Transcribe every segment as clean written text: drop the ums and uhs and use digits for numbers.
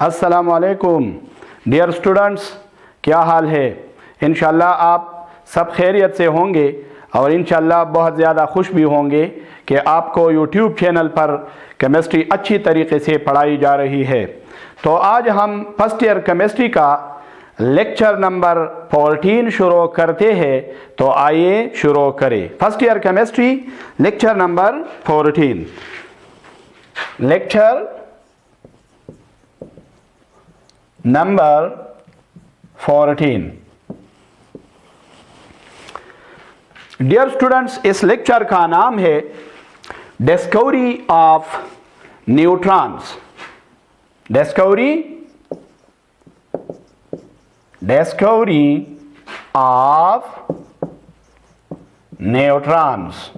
अस्सलामुअलैकुम dear students, क्या हाल है। इंशाल्लाह आप सब खैरियत से होंगे और इंशाल्लाह बहुत ज़्यादा खुश भी होंगे कि आपको यूट्यूब चैनल पर केमिस्ट्री अच्छी तरीके से पढ़ाई जा रही है। तो आज हम फर्स्ट ईयर केमिस्ट्री का लेक्चर नंबर 14 शुरू करते हैं। तो आइए शुरू करें। First year chemistry lecture number 14। Lecture number 14। Dear students, इस लेक्चर का नाम है discovery of neutrons. Discovery of neutrons,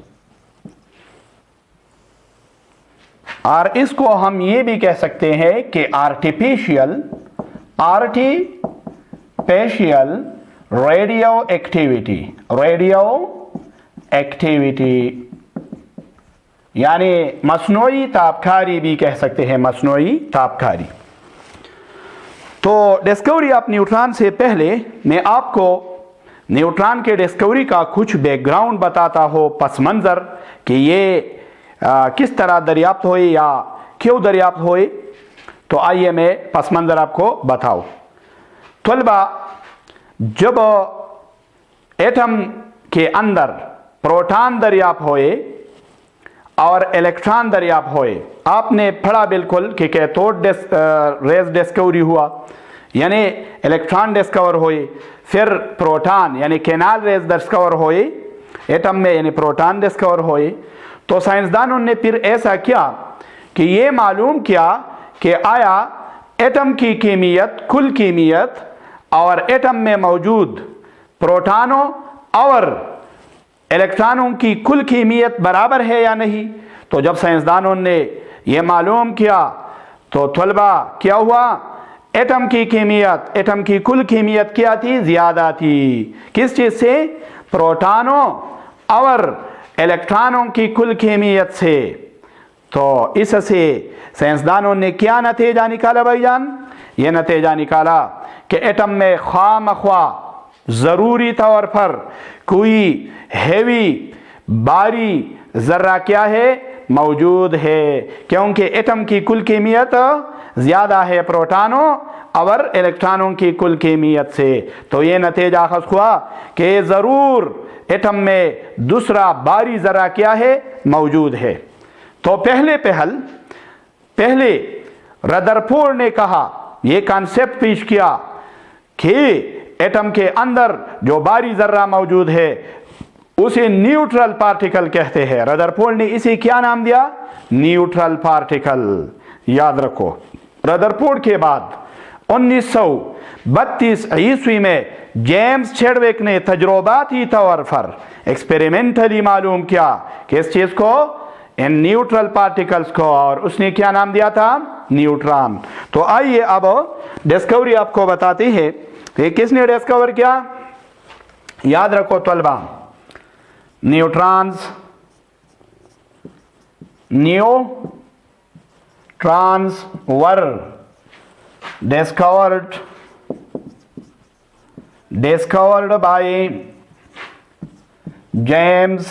और इसको हम ये भी कह सकते हैं कि आर्टिफिशियल रेडियो एक्टिविटी यानी मसनूई तापकारी भी कह सकते हैं, मसनूई तापकारी। तो डिस्कवरी ऑफ न्यूट्रॉन से पहले मैं आपको न्यूट्रॉन के डिस्कवरी का कुछ बैकग्राउंड बताता हूँ, पस मंज़र कि ये किस तरह दरियाफ्त हुई या क्यों दरियाफ्त हुई। तो आइए मैं पस मंज़र आपको बताऊँ। तलबा, जब एटम के अंदर प्रोटॉन दरियाफ्त हुए और इलेक्ट्रॉन दरियाफ्त हुए, आपने पढ़ा बिल्कुल कि कैथोड रेज डिस्कवरी हुआ, यानी इलेक्ट्रॉन डिस्कवर हुए, फिर प्रोटॉन यानी कैनाल रेज डिस्कवर हुए एटम में, यानी प्रोटॉन डिस्कवर हुए। तो साइंसदानों ने फिर ऐसा किया कि ये मालूम किया कि आया एटम की कीमियत, कुल कीमियत और एटम में मौजूद प्रोटॉनों और इलेक्ट्रॉनों की कुल कीमियत बराबर है या नहीं। तो जब साइंसदानों ने यह मालूम किया तो तलबा क्या हुआ, एटम की कीमियत, एटम की कुल कीमियत क्या थी, ज़्यादा थी। किस चीज़ से? प्रोटॉनों और इलेक्ट्रॉनों की कुल कीमियत से। तो इससे साइंसदानों ने क्या नतीजा निकाला भाईजान? ये नतीजा निकाला कि एटम में खामख्वा ज़रूरी तौर पर कोई हैवी भारी ज़र्रा क्या है, मौजूद है, क्योंकि एटम की कुल कीमियत ज़्यादा है प्रोटॉनों और इलेक्ट्रॉनों की कुल कीमियत से। तो ये नतीजा अखज़ हुआ कि ज़रूर एटम में दूसरा भारी ज़र्रा क्या है, मौजूद है। तो पहले रदरफोर्ड ने कहा, ये कॉन्सेप्ट पेश किया कि एटम के अंदर जो भारी ज़र्रा मौजूद है उसे न्यूट्रल पार्टिकल कहते हैं। रदरफोर्ड ने इसे क्या नाम दिया? Neutral particle. याद रखो, रदरफोर्ड के बाद 1932 ईस्वी में जेम्स चैडविक ने तजुर्बाती तौर पर एक्सपेरिमेंटली मालूम किया कि इस चीज़ को, इन न्यूट्रल पार्टिकल्स को, और उसने क्या नाम दिया था? न्यूट्रॉन। तो आइए अब डिस्कवरी आपको बताते हैं कि किसने डिस्कवर किया। याद रखो तलबा, neutrons were discovered by James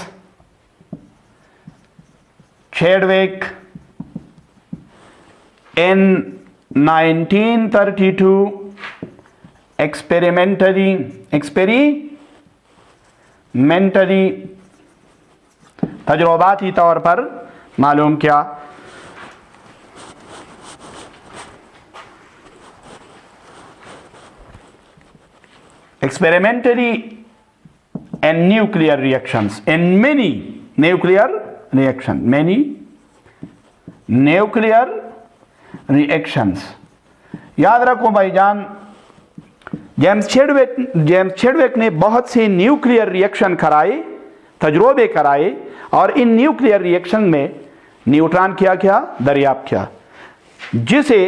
Chadwick in 1932 experimentally तजुर्बाती तौर पर मालूम किया। Experimentally and nuclear reactions, in many nuclear reactions। याद रखो भाईजान, जेम्स चैडविक ने बहुत से न्यूक्लियर रिएक्शन कराए, तजुर्बे कराए, और इन न्यूक्लियर रिएक्शन में न्यूट्रॉन क्या दरियाफ्त किया, जिसे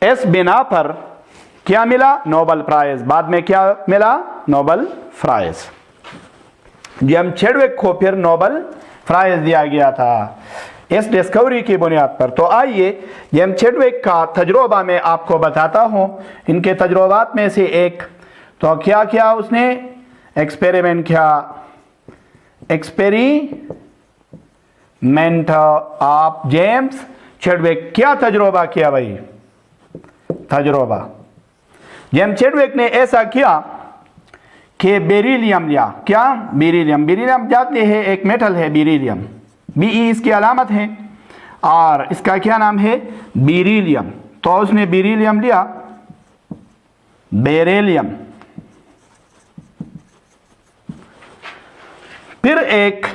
इस बिना पर क्या मिला? Nobel prize. बाद में क्या मिला? Nobel prize. जेम्स चैडविक को फिर नोबेल प्राइज दिया गया था। इस डिस्कवरी की बुनियाद पर। तो आइए जेम्स चैडविक का तजुर्बा मैं आपको बताता हूँ। इनके तजुर्बात में से एक, तो क्या किया उसने, एक्सपेरिमेंट किया, एक्सपेरिमेंट ऑफ जेम्स चैडविक। क्या तजुर्बा किया भाई, तजुर्बा जेम्स चैडविक ने ऐसा किया कि बेरिलियम लिया। क्या, बेरिलियम, बेरिलियम जानते हैं एक मेटल है बेरिलियम, बीई इसकी अलामत है, और इसका क्या नाम है, बेरिलियम। तो उसने बेरिलियम लिया, बेरिलियम, फिर एक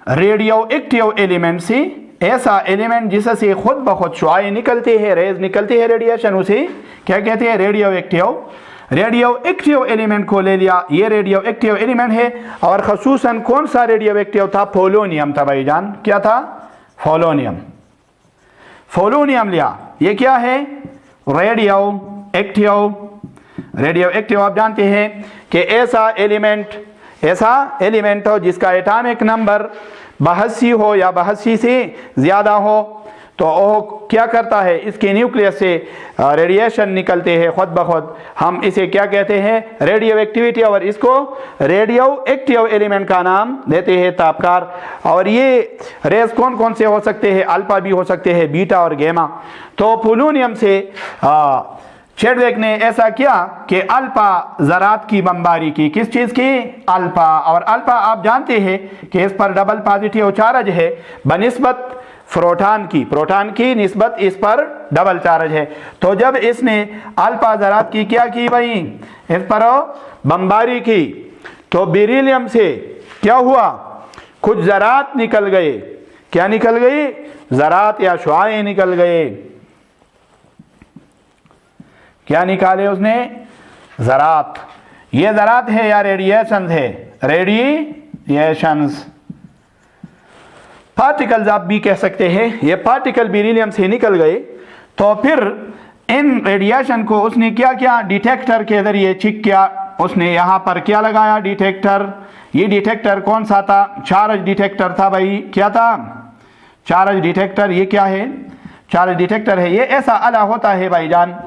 रेडियो एक्टिव एलिमेंट से, ऐसा एलिमेंट जिससे खुद ब खुद शुआएं निकलते हैं, रेज निकलते हैं रेडिएशन, उसे क्या कहते हैं, radio active. Radio active element को ले लिया, ये रेडियो एक्टिव एलिमेंट है, और खसूसन कौन सा रेडियो एक्टिव था, पोलोनियम था भाईजान। क्या था, पोलोनियम। पोलोनियम लिया, ये क्या है, रेडियो एक्टिव। रेडियो एक्टिव आप जानते हैं कि ऐसा एलिमेंट हो जिसका एटॉमिक नंबर 82 हो या 82 से ज़्यादा हो, तो वो क्या करता है, इसके न्यूक्लियस से रेडिएशन निकलते हैं खुद ब खुद। हम इसे क्या कहते हैं, रेडियो एक्टिविटी, और इसको रेडियो एक्टिव एलिमेंट का नाम देते हैं तापकार। और ये रेज कौन कौन से हो सकते हैं, अल्फा भी हो सकते हैं, बीटा और गैमा। तो पोलोनियम से चैडविक ने ऐसा किया कि अल्फा ज़रात की बमबारी की, किस चीज़ की, अल्फा। और अल्फा आप जानते हैं कि इस पर डबल पॉजिटिव चार्ज है बनिस्बत प्रोटॉन की निस्बत इस पर डबल चार्ज है। तो जब इसने अल्फा ज़रात की क्या की भाई, इस पर बमबारी की, तो बेरिलियम से क्या हुआ, कुछ ज़रात निकल गए। क्या निकल गई, ज़रात या शुआएं निकल गए। क्या निकाले उसने, ज़रात। ये ज़रात है या रेडिएशंस है, रेडिएशंस, पार्टिकल्स आप भी कह सकते हैं। ये पार्टिकल बेरिलियम से निकल गए, तो फिर इन रेडिएशन को उसने क्या किया, डिटेक्टर के जरिए चेक किया। उसने यहाँ पर क्या लगाया, डिटेक्टर। ये डिटेक्टर कौन सा था, चार्ज डिटेक्टर था भाई। क्या था, चार्ज डिटेक्टर। ये क्या है, चार्ज डिटेक्टर है। ये ऐसा आला होता है भाईजान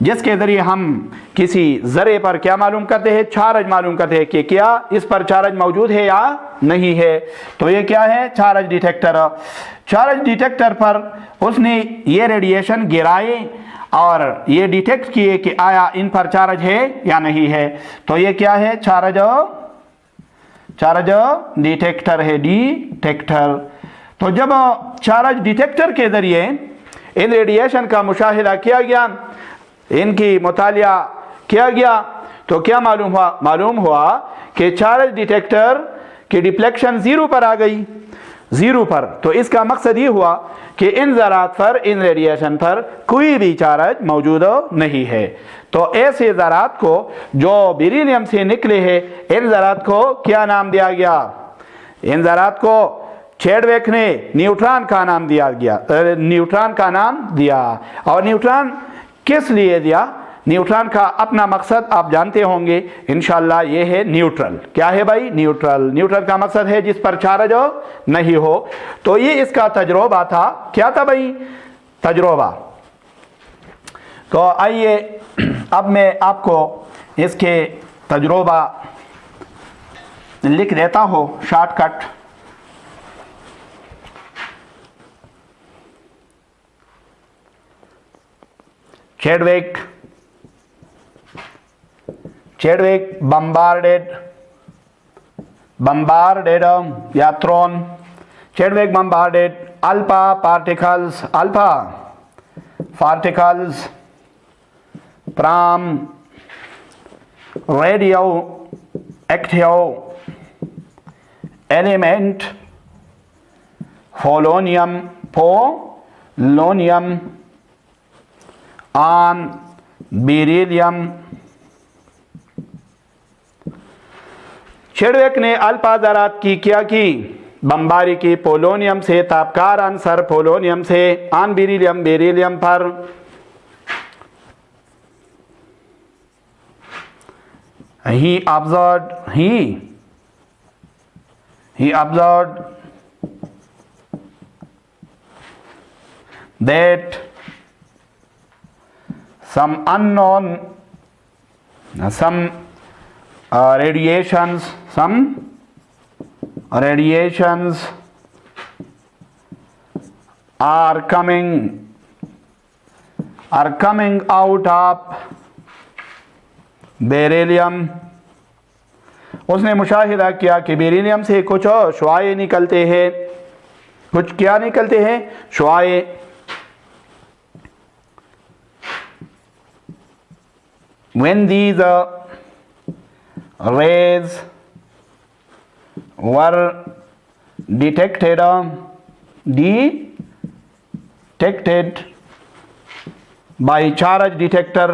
जिसके ज़रिए हम किसी ज़रे पर क्या मालूम करते हैं, चार्ज मालूम करते हैं कि क्या इस पर चार्ज मौजूद है या नहीं है। तो ये क्या है, चार्ज डिटेक्टर। चार्ज डिटेक्टर पर उसने ये रेडिएशन गिराए और ये डिटेक्ट किए कि आया इन पर चार्ज है या नहीं है। तो ये क्या है, चार्ज डिटेक्टर है, डिटेक्टर। तो जब चार्ज डिटेक्टर के ज़रिए इन रेडिएशन का मुशाहिदा किया गया, इनकी मुतालिया किया गया, तो क्या मालूम हुआ कि चार्ज डिटेक्टर की डिफ्लेक्शन 0 पर आ गई, 0 पर। तो इसका मकसद ये हुआ कि इन ज़रात पर, इन रेडिएशन पर कोई भी चार्ज मौजूद नहीं है। तो ऐसे ज़रात को जो बेरिलियम से निकले हैं, इन ज़रात को क्या नाम दिया गया, इन ज़रात को चैडविक ने न्यूट्रॉन का नाम दिया गया, न्यूट्रॉन का नाम दिया। और न्यूट्रॉन किस लिए दिया, न्यूट्रॉन का अपना मकसद आप जानते होंगे इंशाल्लाह, ये है न्यूट्रल। क्या है भाई, न्यूट्रल। न्यूट्रल का मकसद है जिस पर चार्ज नहीं हो। तो ये इसका तजुर्बा था। क्या था भाई, तजुर्बा। तो आइए अब मैं आपको इसके तजुर्बा लिख देता हूँ शॉर्टकट। Chadwick bombarded या thrown. Chadwick bombarded alpha particles from radioactive element polonium on beryllium. Chadwick ने अल्फा ज़रात की क्या की, बमबारी की पोलोनियम से, तापकार आंसर पोलोनियम से, ऑन बेरिलियम पर। he observed that some unknown radiations are coming out of beryllium. उसने मुशाहिदा किया कि बेरिलियम से कुछ शुआए निकलते हैं। कुछ क्या निकलते हैं? शुआए। When these rays were detected by charge detector,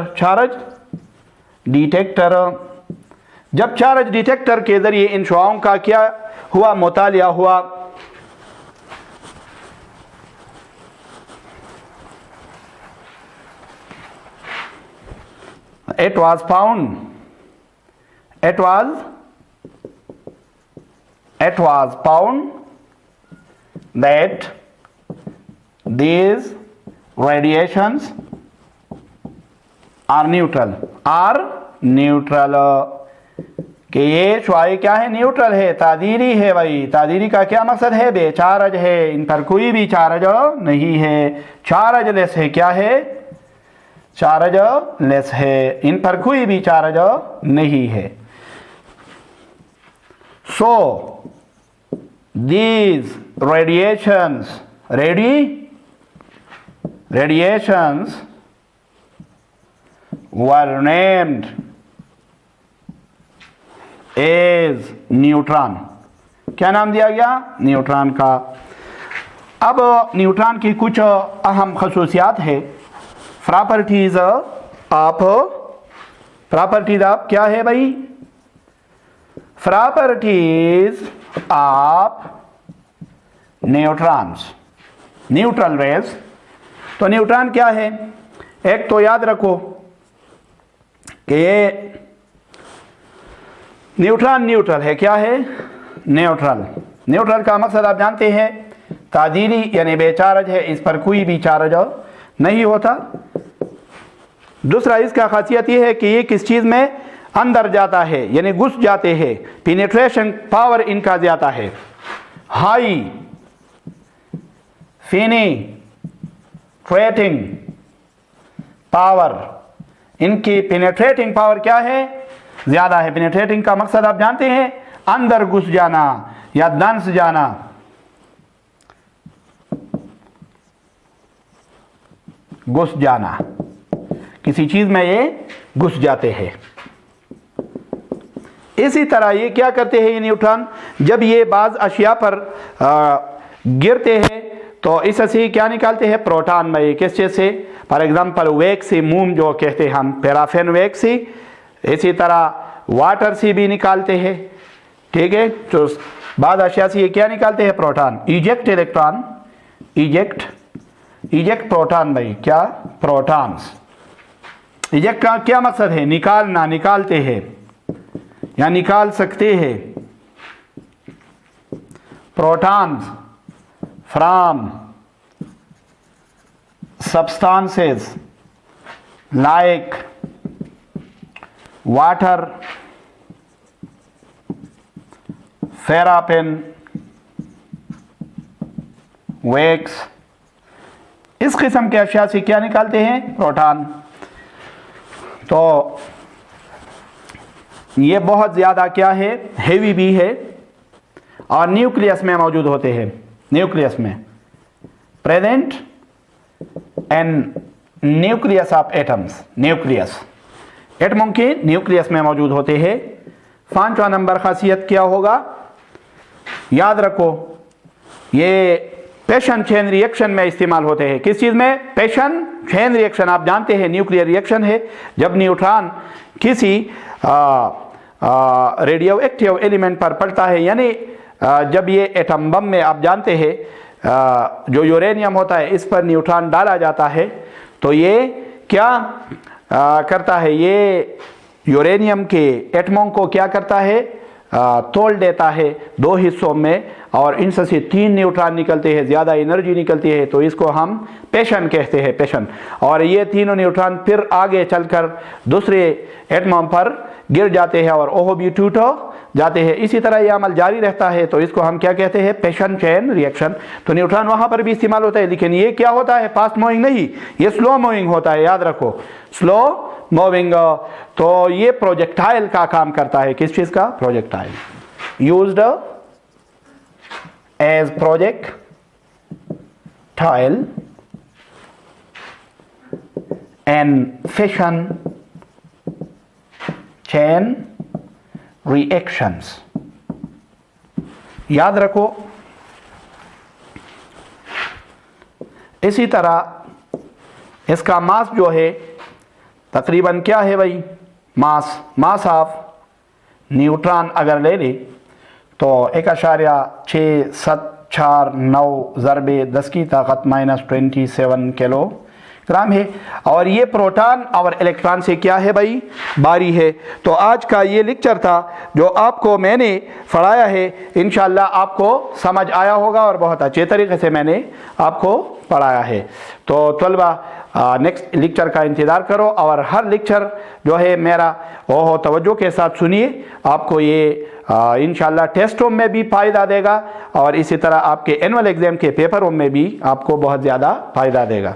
जब चार्ज डिटेक्टर के जरिए इन शुआओं का क्या हुआ? मुतालिया हुआ। It was found that these radiations are neutral कि ये शुआए क्या है? न्यूट्रल है, तादीरी है। भाई तादीरी का क्या मकसद है? बेचार्ज है, इन पर कोई भी चार्ज नहीं है, चार्ज लेस है। क्या है? चार्ज लेस है, इन पर कोई भी चार्ज नहीं है। सो these radiations were named as neutron. क्या नाम दिया गया? न्यूट्रॉन का। अब न्यूट्रॉन की कुछ अहम खसूसियात है। प्रॉपर्टीज ऑफ क्या है भाई? Properties of neutrons, neutral rays. तो न्यूट्रॉन क्या है? एक तो याद रखो कि ये न्यूट्रॉन न्यूट्रल है। क्या है? न्यूट्रल का मकसद आप जानते हैं, तादीरी यानी बेचार्ज है, इस पर कोई भी चार्ज नहीं होता। दूसरा इसका खासियत ये है कि ये किस चीज़ में अंदर जाता है, यानी घुस जाते हैं। पेनिट्रेशन पावर इनका ज़्यादा है, हाई पेनिट्रेटिंग पावर। इनकी पेनिट्रेटिंग पावर क्या है? ज़्यादा है। पेनिट्रेटिंग का मकसद आप जानते हैं, अंदर घुस जाना या दंस जाना। घुस जाना, किसी चीज़ में ये घुस जाते हैं। इसी तरह ये क्या करते हैं? ये न्यूट्रॉन जब ये बाज़ अशिया पर गिरते हैं तो इससे क्या निकालते हैं? प्रोटॉन में। किस चीज़ से? फॉर एग्जांपल वैक्सी मोम जो कहते हैं हम, पैराफिन वैक्सी। इसी तरह वाटर से भी निकालते हैं। ठीक है, तो बाज़ अशिया से ये क्या निकालते हैं? Proton. Eject electron, eject proton भाई। क्या? प्रोटॉन्स। इजेक्ट का क्या मकसद है? निकालना, निकालते हैं या निकाल सकते हैं protons from substances like water, paraffin, wax। इस किस्म के अशिया से क्या निकालते हैं? प्रोटॉन। तो ये बहुत ज़्यादा क्या है? हेवी भी है और न्यूक्लियस में मौजूद होते हैं। न्यूक्लियस में present and nucleus of atoms. Nucleus एटमों के न्यूक्लियस में मौजूद होते हैं। 5वां नंबर खासियत क्या होगा? याद रखो, ये पैशन चेन रिएक्शन में इस्तेमाल होते हैं। किस चीज़ में? Passion chain reaction. आप जानते हैं न्यूक्लियर रिएक्शन है जब न्यूट्रॉन किसी रेडियो एक्टिव एलिमेंट पर पड़ता है, यानी जब ये एटम बम में आप जानते हैं जो यूरेनियम होता है इस पर न्यूट्रॉन डाला जाता है तो ये क्या करता है? ये यूरेनियम के एटमों को क्या करता है? तोड़ देता है, 2 हिस्सों में और इनसे से 3 न्यूट्रॉन निकलते हैं, ज़्यादा एनर्जी निकलती है, तो इसको हम फिशन कहते हैं, फिशन। और ये तीनों न्यूट्रॉन फिर आगे चलकर दूसरे एटम पर गिर जाते हैं और ओह भी टूट जाते हैं। इसी तरह ये अमल जारी रहता है, तो इसको हम क्या कहते हैं, फिशन चेन रिएक्शन। तो न्यूट्रॉन वहाँ पर भी इस्तेमाल होता है, लेकिन ये क्या होता है, फास्ट मूविंग नहीं, ये स्लो मूविंग होता है, याद रखो, स्लो मूविंग। तो ये प्रोजेक्टाइल का काम करता है। किस चीज़ का, projectile, used as projectile and fission chain reactions. याद रखो। इसी तरह इसका मास जो है तकरीबन क्या है भाई, मास ऑफ न्यूट्रॉन अगर ले ले तो 1.64749 ज़रबे 10 की ताकत -27 किलोग्राम है। और ये प्रोटॉन और इलेक्ट्रॉन से क्या है भाई, बारी है। तो आज का ये लेक्चर था जो आपको मैंने पढ़ाया है, इंशाल्लाह आपको समझ आया होगा और बहुत अच्छे तरीके से मैंने आपको पढ़ाया है। तो तलबा नेक्स्ट लेक्चर का इंतज़ार करो और हर लेक्चर जो है मेरा वो तवज्जो के साथ सुनिए, आपको ये इंशाल्लाह टेस्टों में भी फ़ायदा देगा और इसी तरह आपके एनुअल एग्ज़ाम के पेपरों में भी आपको बहुत ज़्यादा फ़ायदा देगा।